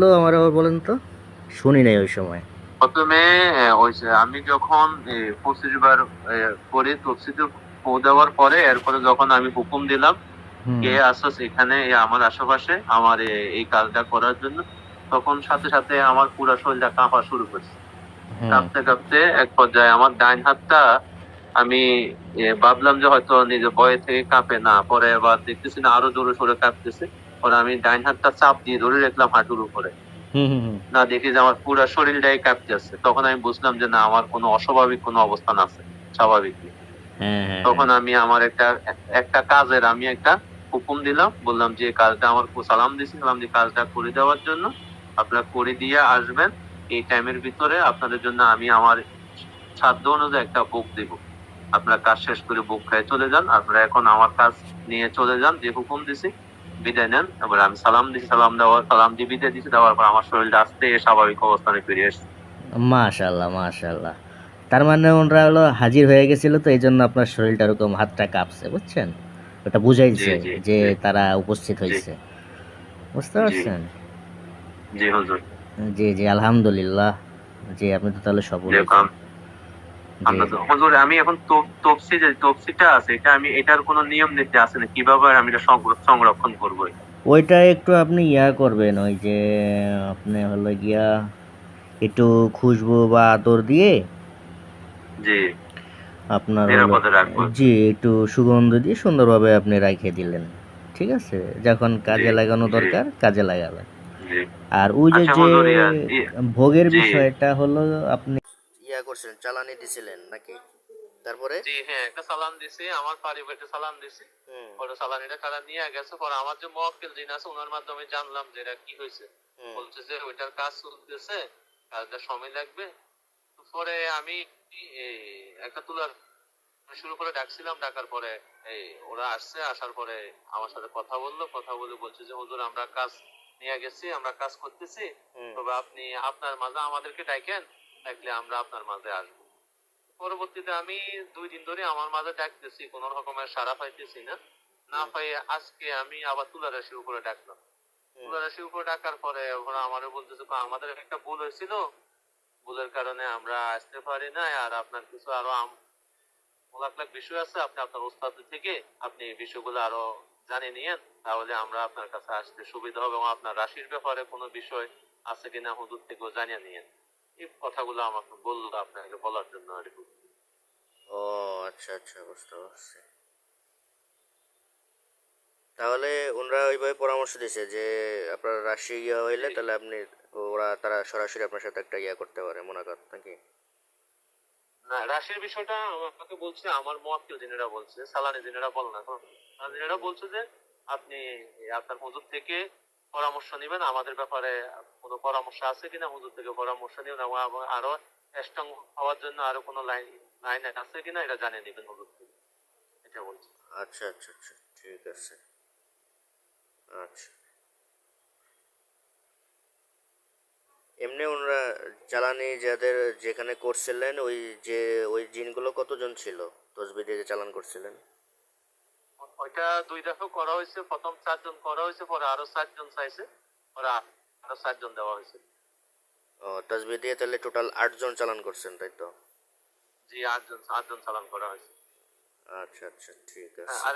Hello, আমার আবার বলেন তো, শুনি নাই ওই সময়। প্রথমে ওই যে আমি যখন 25 বার করে তফসিতে ফু দেওয়ার পরে এরপরে যখন আমি হুকুম দিলাম হুম। কে আসছ এখানে আমার আশেপাশে আমার এই কাজটা করার জন্য, তখন সাথে সাথে আমার পুরো শরীরটা কাঁপা শুরু করছে। হুম। কাঁপতে কাঁপতে এক পর্যায়ে আমার ডাইন হাতটা আমি ভাবলাম যে হয়তো নিজে ভয়ে থেকে কাঁপে না, পরে আবার দেখতেছি না আরো জোরে সোরে কাঁপতেছে। পরে আমি ডাইন হাতটা চাপ দিয়ে ধরে রাখলাম হাঁটুর উপরে। হুম। হুম। হুম। না দেখি যে আমার পুরা শরীরটাই কাঁপতেছে, তখন আমি বুঝলাম যে না আমার কোনো অস্বাভাবিক কোনো অবস্থান আছে স্বাভাবিক না। হ্যাঁ, হ্যাঁ, হ্যাঁ। তখন আমি আমার একটা একটা কাজের আমি একটা হুকুম দিলাম, বললাম যে কাজটা আমার সালাম দিছি, সালাম দিয়ে কাজটা করে দেওয়ার জন্য আপনারা করে দিয়ে আসবেন। এই টাইমের ভিতরে আপনাদের জন্য আমি আমার সাধ্য অনুযায়ী একটা বুক দিব। আপনারা কাজ শেষ করে বুক খেয়ে চলে যান, আপনারা এখন আমার কাজ নিয়ে চলে যান, যে হুকুম দিছি বিদায় নেন। এবার আমি সালাম দিছি, সালাম দিয়ে বিদায় দিছি, দেওয়ার পর আমার শরীরটা আস্তে স্বাভাবিক অবস্থানে ফিরে এসেছে। মাশাআল্লাহ, মাশাআল্লাহ। তার মানে ওনরা হলো হাজির হয়ে গেছিল, তো এই জন্য আপনার শরীরটা ওরকম হাতটা কাঁপছে, বুঝছেন? ওটা জি বুঝাইছে জি যে জি তারা উপস্থিত জি হয়েছে। বুঝতে জি পারছেন? জি হুজুর। জি, জি, আলহামদুলিল্লাহ। জি, আপনি তো তাহলে সফল যেরকম হয়েছেন। জি, আমরা তো জি। হুজুর, আমি এখন তফসিটা আছে, এটা আমি এটার কোনো নিয়ম নীতি আছে না, কিভাবে আমি এটা সংরক্ষণ করবো এটা? ওইটা একটু আপনি করবেন, ওই যে আপনি হলো গিয়া একটু খুশবু বা আতর দিয়ে জি, আপনার হলো, নিরাপদে রাখবো। জি, একটু সুগন্ধ দিয়ে সুন্দরভাবে আপনি রাইখে দিলেন। ঠিক আছে? যখন জি কাজে লাগানো জি দরকার, কাজে লাগাবেন। জি। আর ওই যে, আচ্ছা হুজুর, ভোগের জি বিষয়টা হলো আপনি করছিলেন, চালানি দিছিলেন নাকি? তারপরে? জি, হ্যাঁ একটা সালাম দিছি, আমার পারিবারকে সালাম দিছি। হুম, পরে সালামিটা তারা নিয়ে গেছে, পরে আমার যে মোয়াক্কেল যিনি আছে ওনার মাধ্যমে জানলাম যে এটা কি হয়েছে। হুম, বলছে যে ওইটার কাজ চলতেছে, কাজটা সময় লাগবে। তো পরে আমি এই একটা তুলার শুরু করে ডাকছিলাম, ডাকার পরে এই ওরা আসছে, আসার পরে আমার সাথে কথা বললো, কথা বলে বলছে যে হুজুর আমরা কাজ নিয়ে গেছি, আমরা কাজ করতেছি, হুম, তবে আপনি আপনার মাঝে আমাদেরকে ডাকেন, ডাকলে আমরা আপনার মাঝে আসবো। পরবর্তীতে আমি 2 দিন ধরে আমার মাঝে ডাকতেছি, কোন রকমের সাড়া পাইতেছি না। না হুম, পাই আজকে আমি আবার তুলারাশির উপরে ডাকলাম। হুম, তুলারাশির উপরে ডাকার পরে ওরা আমারও বলতেছে আমাদের একটা ভুল হয়েছিল, ভুলের কারণে আমরা আসতে পারি না, আর আপনার কিছু আরো লাখ লাখ বিষয় আছে, আপনি আপনার ওস্তাদ থেকে আপনি এই বিষয়গুলো আরো জানিয়ে নিয়েন, তাহলে আমরা আপনার কাছে আসতে সুবিধা হবে, এবং আপনার রাশির ব্যাপারে কোনো বিষয় আছে কিনা হুজুর থেকেও জানিয়ে নিয়েন। এই কথাগুলো আমাকে বললো আপনাকে বলার জন্য আর কি। ও, আচ্ছা, আচ্ছা, বুঝতে পারছি। তাহলে ওনারা ওইভাবে পরামর্শ দিছে যে আপনার রাশি হইলে জি। তাহলে আপনি, তারা সরাসরি আপনার সাথে একটা করতে পারে মোনাকাত নাকি? না, রাশির বিষয়টা আমাকে বলছে আমার মুয়াক্কিল যিনিরা বলছে, সালানি যিনিরা বল না, যিনিরা বলছে যে আপনি আপনার হুজুর থেকে পরামর্শ নেবেন আমাদের ব্যাপারে, কোনো পরামর্শ আছে কিনা হুজুর থেকে পরামর্শ নেবেন, এবং আরো স্ট্রং হওয়ার জন্য আরো কোনো লাইন লাইন আছে কিনা এটা জানিয়ে নেবেন হুজুর থেকে, এটা বলছে। আচ্ছা, আচ্ছা, আচ্ছা, ঠিক আছে। আচ্ছা। এমনি ওনারা চালানি যাদের যেখানে করছিলেন, ওই জিনগুলো কতজন ছিল? তসবি দিয়ে যে চালান করছিলেন? ওইটা 2 দফা করা হয়েছে, প্রথম 4 জন করা হয়েছে, পরে আরো 4 জন চাইছে, পরে আরো 4 জন দেওয়া হয়েছে। ও, তসবি দিয়ে তাহলে টোটাল 8 জন চালান করছেন, তাই তো? জি, 8 জন 8 জন চালান করা হয়েছে। আচ্ছা, আচ্ছা, ঠিক হ্যাঁ, আছে। আর